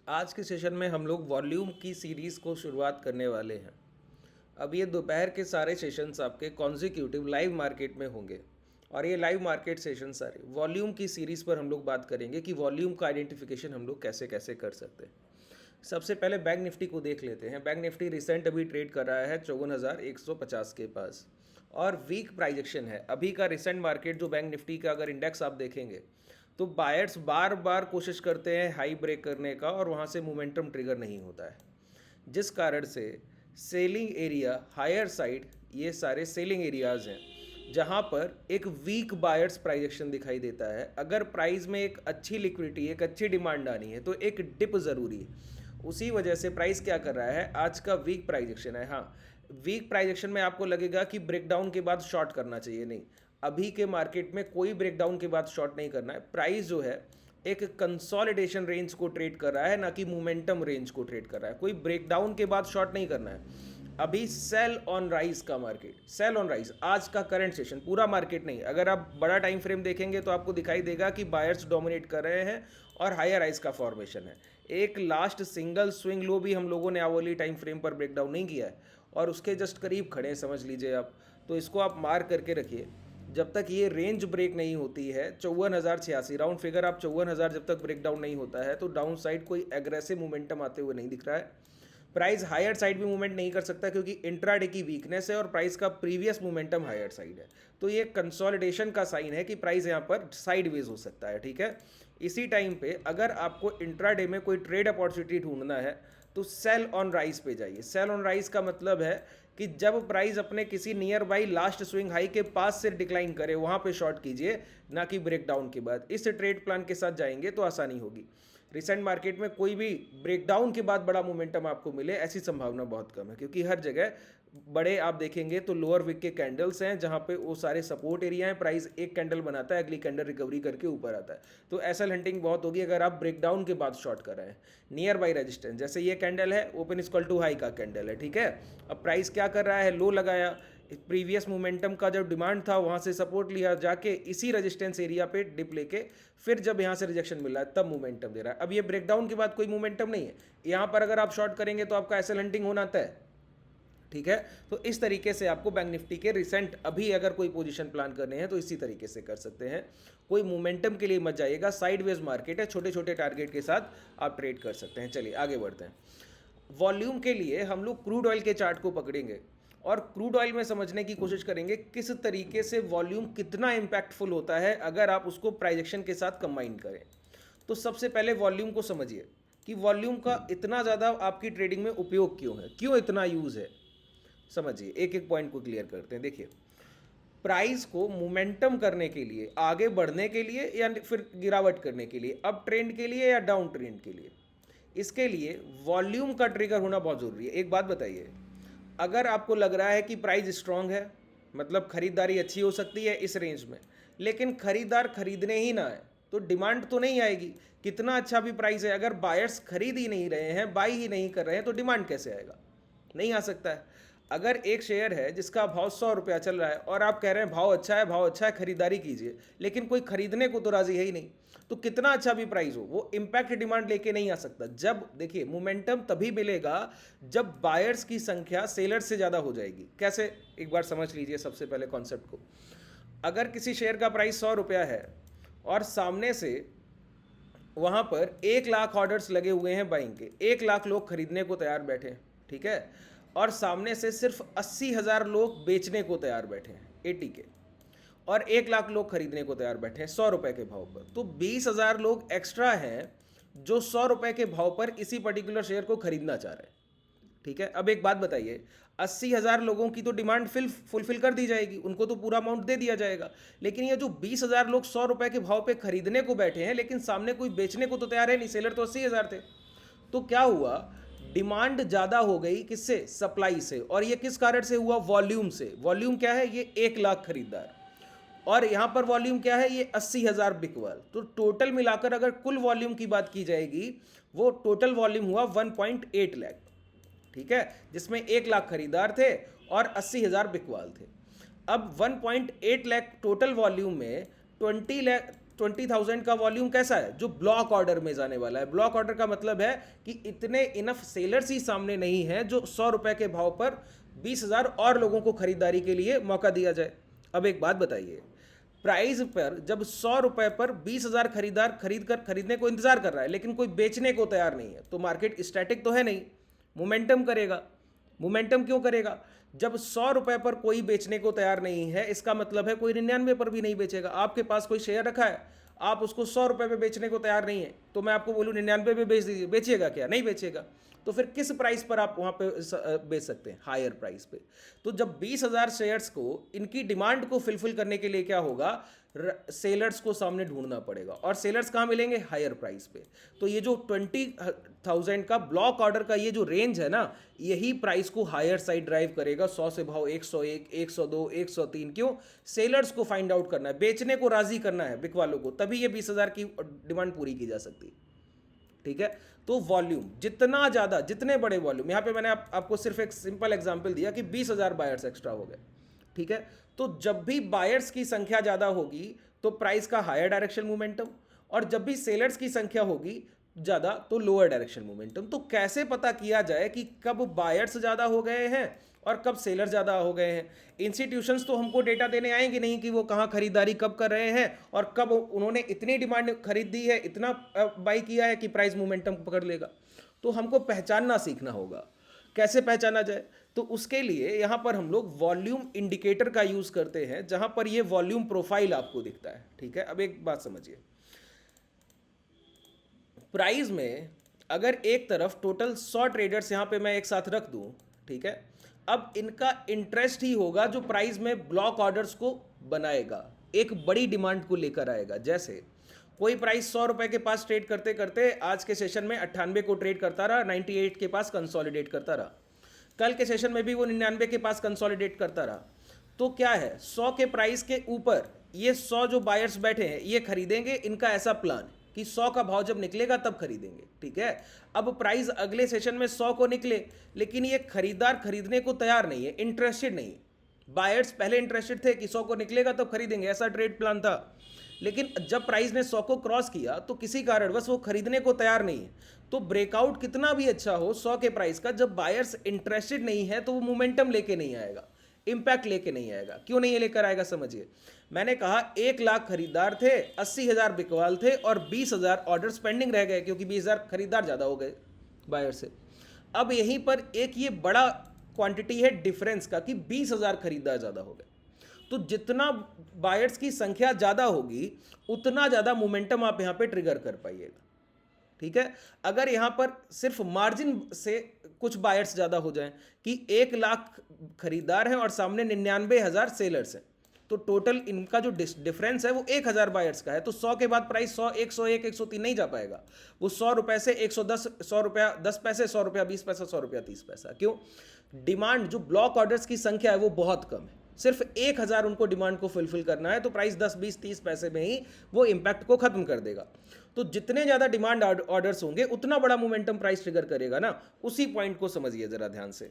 आज के सेशन में हम लोग वॉल्यूम की सीरीज़ को शुरुआत करने वाले हैं। अब ये दोपहर के सारे सेशंस आपके कॉन्जिक्यूटिव लाइव मार्केट में होंगे और ये लाइव मार्केट सेशन सारे वॉल्यूम की सीरीज़ पर हम लोग बात करेंगे कि वॉल्यूम का आइडेंटिफिकेशन हम लोग कैसे कैसे कर सकते हैं। सबसे पहले बैंक निफ्टी को देख लेते हैं। बैंक निफ्टी रिसेंट अभी ट्रेड कर रहा है 54,150 के पास और वीक प्राइजेक्शन है। अभी का रिसेंट मार्केट जो बैंक निफ्टी का अगर इंडेक्स आप देखेंगे तो बायर्स बार बार कोशिश करते हैं हाई ब्रेक करने का और वहाँ से मोमेंटम ट्रिगर नहीं होता है, जिस कारण से सेलिंग एरिया हायर साइड ये सारे सेलिंग एरियाज़ हैं जहाँ पर एक वीक बायर्स प्राइजेक्शन दिखाई देता है। अगर प्राइस में एक अच्छी लिक्विडिटी एक अच्छी डिमांड आनी है तो एक डिप ज़रूरी है। उसी वजह से प्राइस क्या कर रहा है, आज का वीक प्राइजेक्शन है। हाँ, वीक प्राइजेक्शन में आपको लगेगा कि ब्रेकडाउन के बाद शॉर्ट करना चाहिए, नहीं, अभी के मार्केट में कोई ब्रेकडाउन के बाद शॉर्ट नहीं करना है। प्राइस जो है एक कंसोलिडेशन रेंज को ट्रेड कर रहा है, ना कि मोमेंटम रेंज को ट्रेड कर रहा है। कोई ब्रेकडाउन के बाद शॉर्ट नहीं करना है। अभी सेल ऑन राइज का मार्केट, सेल ऑन राइज आज का करंट सेशन, पूरा मार्केट नहीं। अगर आप बड़ा टाइम फ्रेम देखेंगे तो आपको दिखाई देगा कि बायर्स डोमिनेट कर रहे हैं और हायर राइज का फॉर्मेशन है। एक लास्ट सिंगल स्विंग लो भी हम लोगों ने आवली टाइम फ्रेम पर ब्रेकडाउन नहीं किया है और उसके जस्ट करीब खड़े हैं, समझ लीजिए आप। तो इसको आप मार्क करके रखिए। जब तक ये रेंज ब्रेक नहीं होती है 54,086 राउंड फिगर, आप 54,000 जब तक ब्रेकडाउन नहीं होता है तो डाउन साइड कोई एग्रेसिव मोमेंटम आते हुए नहीं दिख रहा है। प्राइस हायर साइड भी मूवमेंट नहीं कर सकता क्योंकि इंट्राडे की वीकनेस है और प्राइस का प्रीवियस मोमेंटम हायर साइड है। तो ये कंसोलिडेशन का साइन है कि प्राइस यहाँ पर साइडवेज हो सकता है, ठीक है। इसी टाइम पे अगर आपको इंट्राडे में कोई ट्रेड अपॉर्चुनिटी ढूंढना है तो सेल ऑन राइज पे जाइए। सेल ऑन राइज का मतलब है कि जब प्राइस अपने किसी near by last swing high के पास से डिक्लाइन करे वहाँ पे शॉर्ट कीजिए, ना कि ब्रेकडाउन के बाद। इस ट्रेड प्लान के साथ जाएंगे तो आसानी होगी। रिसेंट मार्केट में कोई भी ब्रेकडाउन के बाद बड़ा मोमेंटम आपको मिले ऐसी संभावना बहुत कम है, क्योंकि हर जगह बड़े आप देखेंगे तो लोअर विक के कैंडल्स हैं जहां पे वो सारे सपोर्ट एरिया हैं। प्राइस एक कैंडल बनाता है, अगली कैंडल रिकवरी करके ऊपर आता है। तो एसएल हंटिंग बहुत होगी अगर आप ब्रेकडाउन के बाद शॉर्ट कर रहे हैं। नियर बाई रेजिस्टेंस जैसे ये कैंडल है, ओपन इक्वल टू हाई का कैंडल है, ठीक है। अब प्राइस क्या कर रहा है, लो लगाया, प्रीवियस मोमेंटम का जब डिमांड था वहाँ से सपोर्ट लिया, जाके इसी रेजिस्टेंस एरिया पे डिप लेके फिर जब यहाँ से रिजेक्शन मिल रहा है तब मोमेंटम दे रहा है। अब ये ब्रेकडाउन के बाद कोई मोमेंटम नहीं है, यहाँ पर अगर आप शॉर्ट करेंगे तो आपका एसएल हंटिंग होना तय, ठीक है। तो इस तरीके से आपको बैंक निफ्टी के रिसेंट अभी अगर कोई पोजीशन प्लान करने हैं तो इसी तरीके से कर सकते हैं। कोई मोमेंटम के लिए मत जाइएगा, साइडवेज मार्केट है, छोटे छोटे टारगेट के साथ आप ट्रेड कर सकते हैं। चलिए आगे बढ़ते हैं। वॉल्यूम के लिए हम लोग क्रूड ऑयल के चार्ट को पकड़ेंगे और क्रूड ऑयल में समझने की कोशिश करेंगे किस तरीके से वॉल्यूम कितना इम्पैक्टफुल होता है अगर आप उसको प्राइजेक्शन के साथ कंबाइन करें। तो सबसे पहले वॉल्यूम को समझिए कि वॉल्यूम का इतना ज़्यादा आपकी ट्रेडिंग में उपयोग क्यों है, क्यों इतना यूज़ है। समझिए, एक एक पॉइंट को क्लियर करते हैं। देखिए, प्राइस को मोमेंटम करने के लिए, आगे बढ़ने के लिए या फिर गिरावट करने के लिए, अप ट्रेंड के लिए या डाउन ट्रेंड के लिए, इसके लिए वॉल्यूम का ट्रिगर होना बहुत ज़रूरी है। एक बात बताइए, अगर आपको लग रहा है कि प्राइस स्ट्रांग है, मतलब खरीदारी अच्छी हो सकती है इस रेंज में, लेकिन खरीदार खरीदने ही ना है तो डिमांड तो नहीं आएगी। कितना अच्छा भी प्राइस है, अगर बायर्स खरीद ही नहीं रहे हैं, बाई ही नहीं कर रहे हैं, तो डिमांड कैसे आएगा, नहीं आ सकता है। अगर एक शेयर है जिसका भाव 100 रुपया चल रहा है और आप कह रहे हैं भाव अच्छा है, भाव अच्छा है, खरीदारी कीजिए, लेकिन कोई खरीदने को तो राजी है ही नहीं, तो कितना अच्छा भी प्राइस हो वो इम्पैक्ट डिमांड लेके नहीं आ सकता। जब देखिए, मोमेंटम तभी मिलेगा जब बायर्स की संख्या सेलर्स से ज़्यादा हो जाएगी। कैसे, एक बार समझ लीजिए सबसे पहले कॉन्सेप्ट को। अगर किसी शेयर का प्राइस 100 रुपया है और सामने से वहाँ पर 1 लाख ऑर्डर्स लगे हुए हैं बाइंग के, 1 लाख लोग खरीदने को तैयार बैठे हैं, ठीक है, और सामने से सिर्फ 80,000 लोग बेचने को तैयार बैठे हैं 80 के, और 1 लाख लोग खरीदने को तैयार बैठे हैं 100 रुपये के भाव पर, तो 20,000 लोग एक्स्ट्रा हैं जो 100 रुपये के भाव पर इसी पर्टिकुलर शेयर को खरीदना चाह रहे हैं, ठीक है। अब एक बात बताइए, 80,000 लोगों की तो डिमांड फुलफिल कर दी जाएगी, उनको तो पूरा अमाउंट दे दिया जाएगा, लेकिन ये जो 20,000 लोग 100 रुपये के भाव पे खरीदने को बैठे हैं लेकिन सामने कोई बेचने को तो तैयार है नहीं, सेलर तो 80,000 थे, तो क्या हुआ, डिमांड ज़्यादा हो गई, किससे, सप्लाई से। और ये किस कारण से हुआ, वॉल्यूम से। वॉल्यूम क्या है, ये 1 लाख खरीदार, और यहां पर वॉल्यूम क्या है, ये 80,000 बिकवाल। तो टोटल मिलाकर अगर कुल वॉल्यूम की बात की जाएगी, वो टोटल वॉल्यूम हुआ 1.8 लाख, ठीक है, जिसमें 1 लाख खरीदार थे और 80,000 बिकवाल थे। अब 1.8 लाख टोटल वॉल्यूम में 20 लाख 20,000 का वॉल्यूम कैसा है, जो ब्लॉक ऑर्डर में जाने वाला है। ब्लॉक ऑर्डर का मतलब है कि इतने इनफ सेलर्स ही सामने नहीं है जो 100 रुपए के भाव पर 20,000 और लोगों को खरीदारी के लिए मौका दिया जाए। अब एक बात बताइए, प्राइस पर जब 100 रुपए पर 20,000 खरीदार खरीदने को इंतजार कर रहा है लेकिन कोई बेचने को तैयार नहीं है, तो मार्केट स्टैटिक तो है नहीं, मोमेंटम करेगा। मोमेंटम क्यों करेगा? जब 100 रुपए पर कोई बेचने को तैयार नहीं है, इसका मतलब है कोई 99 पर भी नहीं बेचेगा। आपके पास कोई शेयर रखा है, आप उसको 100 रुपए पे बेचने को तैयार नहीं है, तो मैं आपको बोलूं 99 पे बेच दीजिए, बेचिएगा क्या? नहीं बेचेगा। तो फिर किस प्राइस पर आप वहां पे बेच सकते हैं? हायर प्राइस पे। तो जब 20,000 शेयर्स को इनकी डिमांड को फिलफिल करने के लिए क्या होगा, सेलर्स को सामने ढूंढना पड़ेगा, और सेलर्स कहाँ मिलेंगे? हायर प्राइस पे। तो ये जो 20,000 का ब्लॉक ऑर्डर का ये जो रेंज है ना, यही प्राइस को हायर साइड ड्राइव करेगा। 100 से भाव 101, 102, 103। क्यों? सेलर्स को फाइंड आउट करना है, बेचने को राजी करना है बिक वालों को, तभी ये 20,000 की डिमांड पूरी की जा सकती है। ठीक है, तो वॉल्यूम जितना ज्यादा, जितने बड़े वॉल्यूम, यहां पे मैंने आपको सिर्फ एक सिंपल एग्जांपल दिया कि 20,000 बायर्स एक्स्ट्रा हो गए। ठीक है, तो जब भी बायर्स की संख्या ज्यादा होगी तो प्राइस का हायर डायरेक्शन मोमेंटम, और जब भी सेलर्स की संख्या होगी ज्यादा तो लोअर डायरेक्शन मोमेंटम। तो कैसे पता किया जाए कि कब बायर्स ज्यादा हो गए हैं और कब सेलर ज़्यादा हो गए हैं? इंस्टीट्यूशंस तो हमको डेटा देने आएंगे नहीं कि वो कहाँ खरीदारी कब कर रहे हैं और कब उन्होंने इतनी डिमांड खरीद दी है, इतना बाई किया है कि प्राइस मोमेंटम पकड़ लेगा। तो हमको पहचानना सीखना होगा। कैसे पहचाना जाए? तो उसके लिए यहाँ पर हम लोग वॉल्यूम इंडिकेटर का यूज़ करते हैं, जहाँ पर ये वॉल्यूम प्रोफाइल आपको दिखता है। ठीक है, अब एक बात समझिए, प्राइस में अगर एक तरफ टोटल 100 ट्रेडर्स यहाँ पे मैं एक साथ रख दूँ, ठीक है, अब इनका इंटरेस्ट ही होगा जो प्राइस में ब्लॉक ऑर्डर्स को बनाएगा, एक बड़ी डिमांड को लेकर आएगा। जैसे कोई प्राइस 100 रुपए के पास ट्रेड करते करते आज के सेशन में 98 को ट्रेड करता रहा, 98 के पास कंसोलिडेट करता रहा, कल के सेशन में भी वो 99 के पास कंसोलिडेट करता रहा। तो क्या है, 100 के प्राइस के ऊपर ये 100 जो बायर्स बैठे हैं ये खरीदेंगे, इनका ऐसा प्लान कि 100 का भाव जब निकलेगा तब खरीदेंगे। ठीक है, अब प्राइस अगले सेशन में 100 को निकले, लेकिन ये खरीदार खरीदने को तैयार नहीं है, इंटरेस्टेड नहीं है। बायर्स पहले इंटरेस्टेड थे कि 100 को निकलेगा तब खरीदेंगे, ऐसा ट्रेड प्लान था। लेकिन जब प्राइस ने 100 को क्रॉस किया तो किसी कारणवश वो खरीदने को तैयार नहीं है। तो ब्रेकआउट कितना भी अच्छा हो 100 के प्राइस का, जब बायर्स इंटरेस्टेड नहीं है तो वो मोमेंटम लेके नहीं आएगा, इंपैक्ट लेके नहीं आएगा। क्यों नहीं लेकर आएगा? समझिए, मैंने कहा 1 लाख खरीदार थे, 80,000 बिकवाल थे और 20,000 ऑर्डर पेंडिंग रह गए क्योंकि 20,000 खरीदार ज़्यादा हो गए बायर से। अब यहीं पर एक ये बड़ा क्वांटिटी है डिफरेंस का कि 20,000 खरीदार ज़्यादा हो गए। तो जितना बायर्स की संख्या ज़्यादा होगी उतना ज़्यादा मोमेंटम आप यहाँ पे ट्रिगर कर पाइएगा। ठीक है, अगर यहां पर सिर्फ मार्जिन से कुछ बायर्स ज्यादा हो जाएं कि 1 लाख खरीदार हैं और सामने 99,000 सेलर्स हैं, तो टोटल इनका जो डिफरेंस है वो 1,000 बायर्स का है। तो 100 के बाद प्राइस 100, 101, 103 नहीं जा पाएगा, वो 100 रुपए से 110, 100 रुपया 10 पैसे, 100 रुपया 20 पैसा, 100 रुपया 30 पैसा। क्यों? डिमांड जो ब्लॉक ऑर्डर्स की संख्या है वो बहुत कम है, सिर्फ 1,000 उनको डिमांड को फुलफिल करना है, तो प्राइस 10, 20, 30 पैसे में ही वो इंपैक्ट को खत्म कर देगा। तो जितने ज्यादा डिमांड ऑर्डर्स होंगे उतना बड़ा मोमेंटम प्राइस ट्रिगर करेगा ना। उसी पॉइंट को समझिए जरा ध्यान से,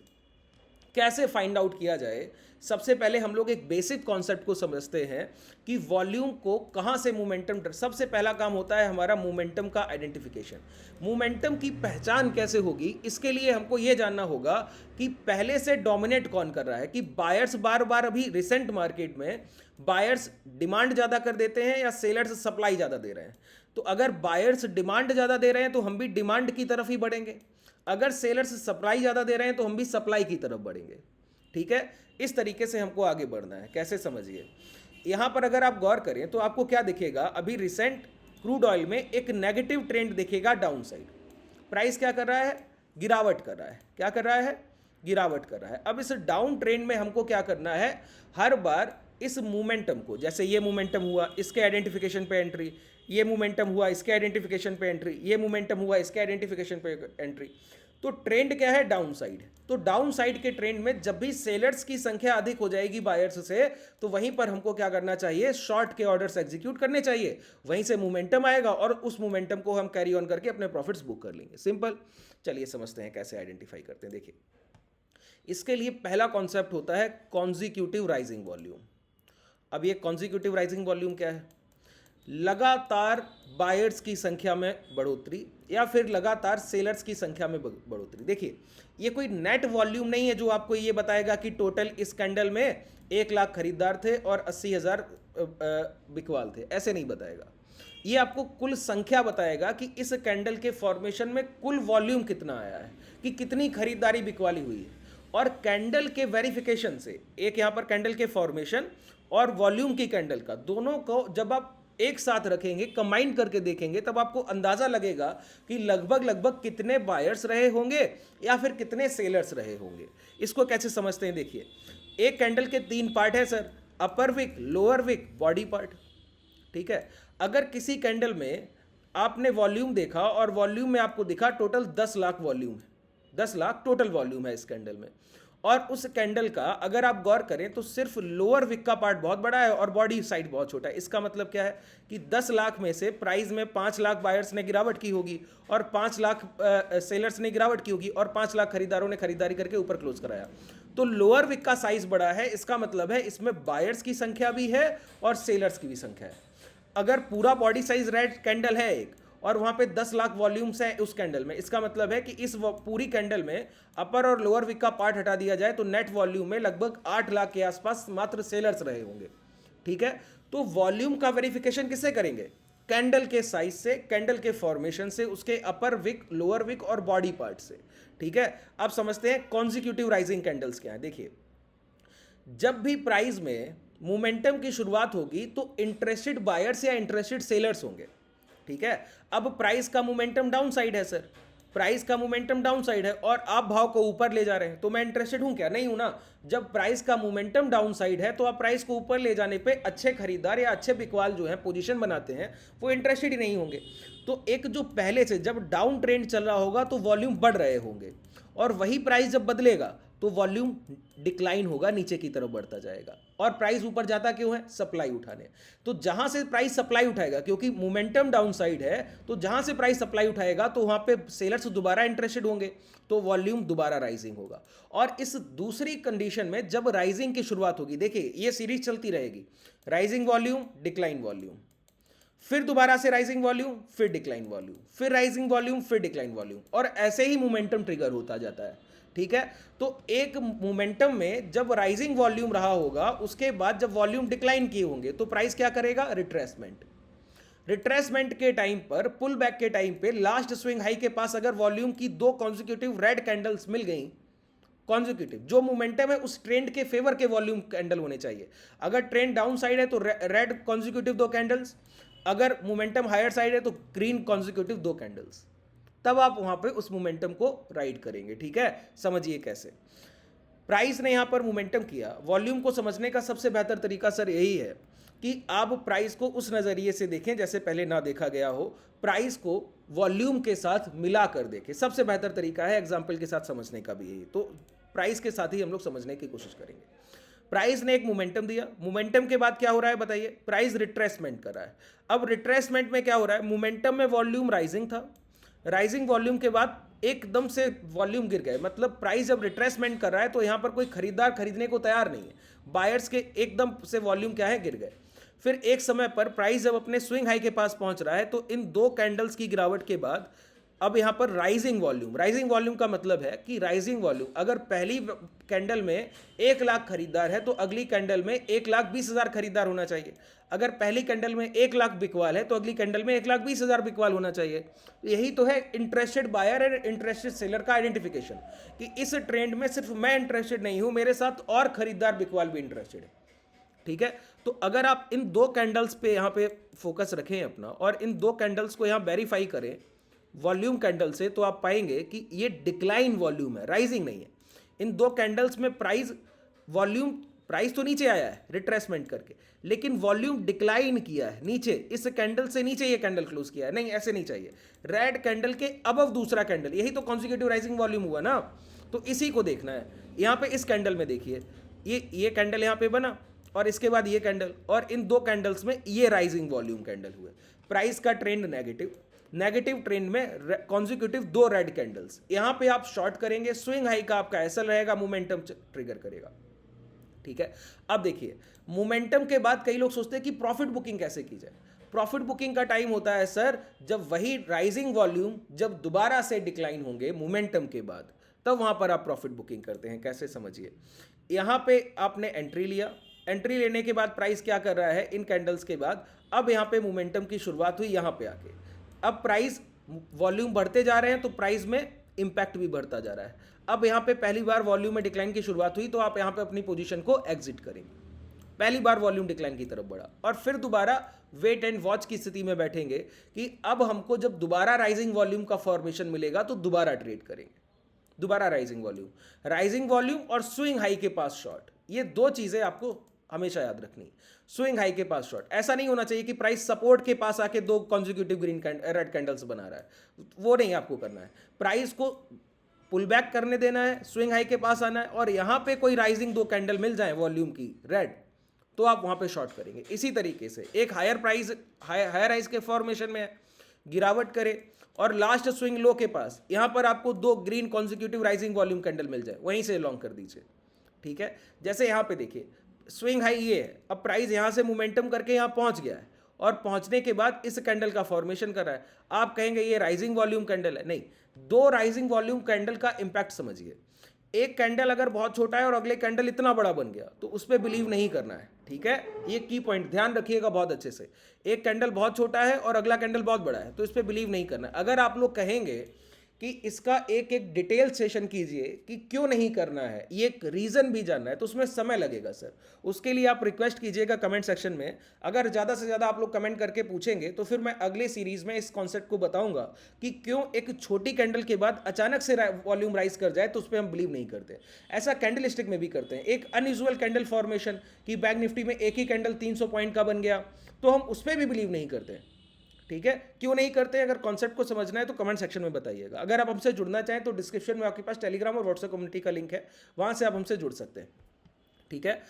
कैसे फाइंड आउट किया जाए। सबसे पहले हम लोग एक बेसिक कॉन्सेप्ट को समझते हैं कि वॉल्यूम को कहां से मोमेंटम, सबसे पहला काम होता है हमारा मोमेंटम का आइडेंटिफिकेशन। मोमेंटम की पहचान कैसे होगी, इसके लिए हमको यह जानना होगा कि पहले से डोमिनेट कौन कर रहा है, कि बायर्स बार बार अभी रिसेंट मार्केट में बायर्स डिमांड ज्यादा कर देते हैं या सेलर्स सप्लाई ज्यादा दे रहे हैं। तो अगर बायर्स डिमांड ज्यादा दे रहे हैं तो हम भी डिमांड की तरफ ही बढ़ेंगे, अगर सेलर्स सप्लाई ज्यादा दे रहे हैं तो हम भी सप्लाई की तरफ बढ़ेंगे। ठीक है, इस तरीके से हमको आगे बढ़ना है। कैसे? समझिए, यहां पर अगर आप गौर करें तो आपको क्या दिखेगा, अभी रिसेंट क्रूड ऑयल में एक नेगेटिव ट्रेंड दिखेगा डाउन साइड। प्राइस क्या कर रहा है? गिरावट कर रहा है। क्या कर रहा है? गिरावट कर रहा है। अब इस डाउन ट्रेंड में हमको क्या करना है, हर बार इस मोमेंटम को, जैसे ये मोमेंटम हुआ इसके आइडेंटिफिकेशन पे एंट्री, ये मोमेंटम हुआ इसके आइडेंटिफिकेशन पे एंट्री, ये मोमेंटम हुआ इसके आइडेंटिफिकेशन पे एंट्री। तो ट्रेंड क्या है? Down side. तो डाउन साइड के ट्रेंड में जब भी सेलर्स की संख्या अधिक हो जाएगी बायर्स से, तो वहीं पर हमको क्या करना चाहिए, शॉर्ट के ऑर्डर्स एग्जीक्यूट करने चाहिए। वहीं से मोमेंटम आएगा और उस मोमेंटम को हम कैरी ऑन करके अपने प्रॉफिट्स बुक कर लेंगे। सिंपल। चलिए समझते हैं कैसे आइडेंटिफाई करते हैं। देखिए, इसके लिए पहला कॉन्सेप्ट होता है कॉन्जिक्यूटिव राइजिंग वॉल्यूम। अब ये कॉन्जिक्यूटिव राइजिंग वॉल्यूम क्या है? लगातार बायर्स की संख्या में बढ़ोतरी या फिर लगातार सेलर्स की संख्या में बढ़ोतरी। देखिए, ये कोई नेट वॉल्यूम नहीं है जो आपको ये बताएगा कि टोटल इस कैंडल में 1 लाख खरीदार थे और 80,000 बिकवाल थे, ऐसे नहीं बताएगा। ये आपको कुल संख्या बताएगा कि इस कैंडल के फॉर्मेशन में कुल वॉल्यूम कितना आया है, कि कितनी खरीदारी बिकवाली हुई है। और कैंडल के वेरिफिकेशन से, एक यहाँ पर कैंडल के फॉर्मेशन और वॉल्यूम की कैंडल का, दोनों को जब आप एक साथ रखेंगे, कंबाइन करके देखेंगे, तब आपको अंदाजा लगेगा कि लगभग लगभग कितने बायर्स रहे होंगे या फिर कितने सेलर्स रहे होंगे। इसको कैसे समझते हैं, देखिए, एक कैंडल के 3 पार्ट है sir, upper wick, lower wick, body part. ठीक है, अगर किसी कैंडल में आपने वॉल्यूम देखा और वॉल्यूम में आपको दिखा टोटल 10 लाख वॉल्यूम है, 10 लाख टोटल वॉल्यूम है इस कैंडल में, और उस कैंडल का अगर आप गौर करें तो सिर्फ लोअर विक का पार्ट बहुत बड़ा है और बॉडी साइड बहुत छोटा है। इसका मतलब क्या है कि 10 लाख में से प्राइस में 5 लाख बायर्स ने गिरावट की होगी और 5 लाख सेलर्स ने गिरावट की होगी और 5 लाख खरीदारों ने खरीदारी करके ऊपर क्लोज कराया। तो लोअर विक का साइज बड़ा है, इसका मतलब है इसमें बायर्स की संख्या भी है और सेलर्स की भी संख्या है। अगर पूरा बॉडी साइज रेड कैंडल है एक और वहां पे 10 लाख वॉल्यूम्स है उस कैंडल में, इसका मतलब है कि इस पूरी कैंडल में अपर और लोअर विक का पार्ट हटा दिया जाए तो नेट वॉल्यूम में लगभग 8 लाख के आसपास मात्र सेलर्स रहे होंगे। ठीक है, तो वॉल्यूम का वेरिफिकेशन किससे करेंगे, कैंडल के साइज से, कैंडल के फॉर्मेशन से, उसके अपर विक, लोअर विक और बॉडी पार्ट से। ठीक है, अब समझते हैं कॉन्जिक्यूटिव राइजिंग कैंडल्स क्या है। देखिए, जब भी प्राइस में मोमेंटम की शुरुआत होगी तो इंटरेस्टेड बायर्स या इंटरेस्टेड सेलर्स होंगे। ठीक है, अब प्राइस का मोमेंटम डाउन साइड है सर, प्राइस का मोमेंटम डाउन साइड है और आप भाव को ऊपर ले जा रहे हैं, तो मैं इंटरेस्टेड हूं क्या, नहीं हूं ना। जब प्राइस का मोमेंटम डाउन साइड है तो आप प्राइस को ऊपर ले जाने पे अच्छे खरीदार या अच्छे बिकवाल जो है पोजीशन बनाते हैं, वो इंटरेस्टेड ही नहीं होंगे। तो एक जो पहले से जब डाउन ट्रेंड चल रहा होगा तो वॉल्यूम बढ़ रहे होंगे, और वही प्राइस जब बदलेगा तो वॉल्यूम डिक्लाइन होगा, नीचे की तरफ बढ़ता जाएगा। और प्राइस ऊपर जाता क्यों है, सप्लाई उठाने। तो जहां से प्राइस सप्लाई उठाएगा, क्योंकि मोमेंटम डाउन साइड है, तो जहां से प्राइस सप्लाई उठाएगा तो वहां पे सेलर्स दोबारा इंटरेस्टेड होंगे, तो वॉल्यूम दोबारा राइजिंग होगा। और इस दूसरी कंडीशन में जब राइजिंग की शुरुआत होगी, देखिए ये सीरीज चलती रहेगी, राइजिंग वॉल्यूम, डिक्लाइन वॉल्यूम, फिर दोबारा से राइजिंग वॉल्यूम, फिर डिक्लाइन वॉल्यूम, फिर राइजिंग वॉल्यूम, फिर डिक्लाइन वॉल्यूम, और ऐसे ही मोमेंटम ट्रिगर होता जाता है। ठीक है, तो एक मोमेंटम में जब राइजिंग वॉल्यूम रहा होगा, उसके बाद जब वॉल्यूम डिक्लाइन किए होंगे तो प्राइस क्या करेगा, रिट्रेसमेंट। रिट्रेसमेंट के टाइम पर, पुल बैक के टाइम पे, लास्ट स्विंग हाई के पास अगर वॉल्यूम की 2 कॉन्जिक्यूटिव रेड कैंडल्स मिल गई, कॉन्जिक्यूटिव जो मोमेंटम है उस ट्रेंड के फेवर के वॉल्यूम कैंडल होने चाहिए। अगर ट्रेंड डाउन साइड है तो रेड कॉन्जिक्यूटिव 2 कैंडल्स, अगर मोमेंटम हायर साइड है तो ग्रीन कॉन्जिक्यूटिव 2 कैंडल्स, तब आप वहां पे उस मोमेंटम को राइड करेंगे। ठीक है, समझिए कैसे प्राइस ने यहां पर मोमेंटम किया। वॉल्यूम को समझने का सबसे बेहतर तरीका सर यही है कि आप प्राइस को उस नजरिए से देखें जैसे पहले ना देखा गया हो, प्राइस को वॉल्यूम के साथ मिला कर देखें। सबसे बेहतर तरीका है एग्जाम्पल के साथ समझने का भी यही। तो प्राइस के साथ ही हम लोग समझने की कोशिश करेंगे। प्राइस ने एक मोमेंटम दिया, मोमेंटम के बाद क्या हो रहा है बताइए, प्राइस रिट्रेसमेंट कर रहा है। अब रिट्रेसमेंट में क्या हो रहा है, मोमेंटम में वॉल्यूम राइजिंग था, राइजिंग वॉल्यूम के बाद एकदम से वॉल्यूम गिर गए, मतलब प्राइस जब रिट्रेसमेंट कर रहा है तो यहां पर कोई खरीदार खरीदने को तैयार नहीं है, बायर्स के एकदम से वॉल्यूम क्या है, गिर गए। फिर एक समय पर प्राइस जब अपने स्विंग हाई के पास पहुंच रहा है तो इन 2 कैंडल्स की गिरावट के बाद अब यहां पर राइजिंग वॉल्यूम, राइजिंग वॉल्यूम का मतलब है कि राइजिंग वॉल्यूम, अगर पहली कैंडल में 1 लाख खरीदार है तो अगली कैंडल में 1,20,000 खरीदार होना चाहिए। अगर पहली कैंडल में 1 लाख बिकवाल है तो अगली कैंडल में 1,20,000 बिकवाल होना चाहिए। यही तो है interested buyer and interested seller का आइडेंटिफिकेशन, कि इस ट्रेंड में सिर्फ मैं इंटरेस्टेड नहीं हूं, मेरे साथ और खरीदार बिकवाल भी इंटरेस्टेड है। ठीक है, तो अगर आप इन 2 कैंडल्स पे यहाँ पे फोकस रखें अपना और इन 2 कैंडल्स को यहाँ वेरीफाई करें वॉल्यूम कैंडल से, तो आप पाएंगे कि ये डिक्लाइन वॉल्यूम है, राइजिंग नहीं है। इन 2 कैंडल्स में प्राइस वॉल्यूम, प्राइस तो नीचे आया है रिट्रेसमेंट करके, लेकिन वॉल्यूम डिक्लाइन किया है नीचे, इस कैंडल से नीचे ये कैंडल क्लोज किया है। नहीं, ऐसे नहीं चाहिए, रेड कैंडल के अबव दूसरा कैंडल, यही तो कॉन्जिक्यूटिव राइजिंग वॉल्यूम हुआ ना। तो इसी को देखना है। यहाँ पे इस कैंडल में देखिए, ये कैंडल यहाँ पे बना और इसके बाद ये कैंडल, और इन 2 कैंडल्स में ये राइजिंग वॉल्यूम कैंडल हुए। प्राइस का ट्रेंड नेगेटिव, नेगेटिव ट्रेंड में कॉन्जिक्यूटिव 2 रेड कैंडल्स, यहां पे आप शॉर्ट करेंगे, स्विंग हाई का आपका ऐसा रहेगा, मोमेंटम ट्रिगर करेगा। ठीक है, अब देखिए मोमेंटम के बाद कई लोग सोचते हैं कि प्रॉफिट बुकिंग कैसे की जाए। प्रॉफिट बुकिंग का टाइम होता है सर जब वही राइजिंग वॉल्यूम जब दोबारा से डिक्लाइन होंगे मोमेंटम के बाद, तब वहां पर आप प्रॉफिट बुकिंग करते हैं। कैसे, समझिए। यहां पे आपने एंट्री लिया, एंट्री लेने के बाद प्राइस क्या कर रहा है इन कैंडल्स के बाद, अब यहां पे मोमेंटम की शुरुआत हुई यहां पे आके, अब प्राइस वॉल्यूम बढ़ते जा रहे हैं तो प्राइस में इंपैक्ट भी बढ़ता जा रहा है। अब यहां पे पहली बार वॉल्यूम में डिक्लाइन की शुरुआत हुई तो आप यहां पे अपनी पोजीशन को एग्जिट करेंगे। पहली बार वॉल्यूम डिक्लाइन की तरफ बढ़ा और फिर दोबारा वेट एंड वॉच की स्थिति में बैठेंगे कि अब हमको जब दोबारा राइजिंग वॉल्यूम का फॉर्मेशन मिलेगा तो दोबारा ट्रेड करेंगे। दोबारा राइजिंग वॉल्यूम और स्विंग हाई के पास शॉर्ट, ये दो चीजें आपको हमेशा याद रखनी। स्विंग हाई के पास शॉर्ट, ऐसा नहीं होना चाहिए कि प्राइस सपोर्ट के पास आके दो कॉन्जिक्यूटिव रेड कैंडल्स बना रहा है, वो नहीं आपको करना है। प्राइस को पुल बैक करने देना है, स्विंग हाई के पास आना है और यहां पे कोई राइजिंग दो कैंडल मिल जाए वॉल्यूम की रेड, तो आप वहां पे शॉर्ट करेंगे। इसी तरीके से एक हायर प्राइस हायर राइज के फॉर्मेशन में गिरावट करे और लास्ट स्विंग लो के पास यहां पर आपको दो green consecutive rising volume candle मिल जाए, वहीं से लॉन्ग कर दीजिए। ठीक है, जैसे यहां पे देखिए स्विंग हाई ये है, अब प्राइस यहां से मोमेंटम करके यहां पहुंच गया है और पहुंचने के बाद इस कैंडल का फॉर्मेशन कर रहा है। आप कहेंगे ये राइजिंग वॉल्यूम कैंडल है, नहीं, दो राइजिंग वॉल्यूम कैंडल का इंपैक्ट समझिए। एक कैंडल अगर बहुत छोटा है और अगले कैंडल इतना बड़ा बन गया तो उस पर बिलीव नहीं करना है। ठीक है, ये की पॉइंट ध्यान रखिएगा बहुत अच्छे से। एक कैंडल बहुत छोटा है और अगला कैंडल बहुत बड़ा है तो इस पर बिलीव नहीं करना है। अगर आप लोग कहेंगे कि इसका एक एक डिटेल सेशन कीजिए कि क्यों नहीं करना है, ये एक रीजन भी जानना है, तो उसमें समय लगेगा सर। उसके लिए आप रिक्वेस्ट कीजिएगा कमेंट सेक्शन में। अगर ज़्यादा से ज़्यादा आप लोग कमेंट करके पूछेंगे तो फिर मैं अगले सीरीज में इस कॉन्सेप्ट को बताऊंगा कि क्यों एक छोटी कैंडल के बाद अचानक से वॉल्यूम राइज कर जाए तो उस पर हम बिलीव नहीं करते। ऐसा कैंडल स्टिक में भी करते हैं। एक अनयूजुअल कैंडल फॉर्मेशन कि बैंक निफ्टी में एक ही कैंडल 300 पॉइंट का बन गया तो हम उस पर भी बिलीव नहीं करते। ठीक है, क्यों नहीं करते? अगर कॉन्सेप्ट को समझना है तो कमेंट सेक्शन में बताइएगा। अगर आप हमसे जुड़ना चाहें तो डिस्क्रिप्शन में आपके पास टेलीग्राम और व्हाट्सएप कम्युनिटी का लिंक है, वहां से आप हमसे जुड़ सकते हैं। ठीक है,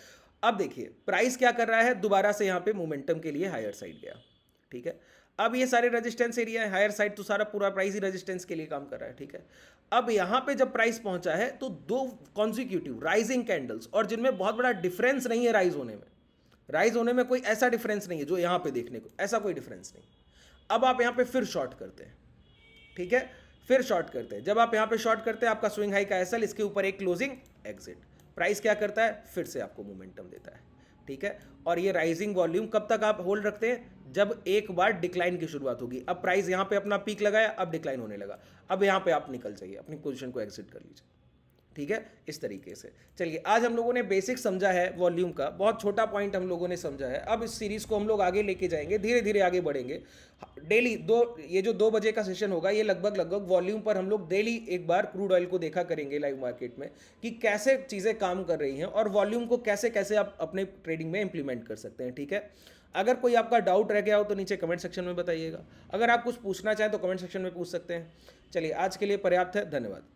अब देखिए प्राइस क्या कर रहा है, दोबारा से यहां पे मोमेंटम के लिए हायर साइड गया। ठीक है, अब ये सारे रेजिस्टेंस एरिया है, हायर साइड तो सारा पूरा प्राइस ही रेजिस्टेंस के लिए काम कर रहा है। ठीक है, अब यहां पे जब प्राइस पहुंचा है तो दो कॉन्जिक्यूटिव राइजिंग कैंडल्स और जिनमें बहुत बड़ा डिफरेंस नहीं है राइज होने में कोई ऐसा डिफरेंस नहीं है जो यहां पे देखने को, ऐसा कोई डिफरेंस नहीं। अब आप यहां पे फिर शॉर्ट करते हैं। ठीक है, फिर शॉर्ट करते हैं। जब आप यहां पे शॉर्ट करते हैं आपका स्विंग हाई का एसएल, इसके ऊपर एक क्लोजिंग एग्जिट, प्राइस क्या करता है, फिर से आपको मोमेंटम देता है। ठीक है, और ये राइजिंग वॉल्यूम कब तक आप होल्ड रखते हैं, जब एक बार डिक्लाइन की शुरुआत होगी। अब प्राइस यहां पे अपना पीक लगाया, अब डिक्लाइन होने लगा, अब यहां पे आप निकल जाइए, अपनी पोजीशन को एग्जिट कर लीजिए। ठीक है, इस तरीके से। चलिए, आज हम लोगों ने बेसिक समझा है वॉल्यूम का, बहुत छोटा पॉइंट हम लोगों ने समझा है। अब इस सीरीज को हम लोग आगे लेके जाएंगे, धीरे धीरे आगे बढ़ेंगे। डेली ये जो 2 बजे का सेशन होगा, ये लगभग वॉल्यूम पर हम लोग डेली एक बार क्रूड ऑयल को देखा करेंगे लाइव मार्केट में कि कैसे चीज़ें काम कर रही हैं और वॉल्यूम को कैसे कैसे आप अपने ट्रेडिंग में इंप्लीमेंट कर सकते हैं। ठीक है, अगर कोई आपका डाउट रह गया हो तो नीचे कमेंट सेक्शन में बताइएगा। अगर आप कुछ पूछना चाहें तो कमेंट सेक्शन में पूछ सकते हैं। चलिए, आज के लिए पर्याप्त है, धन्यवाद।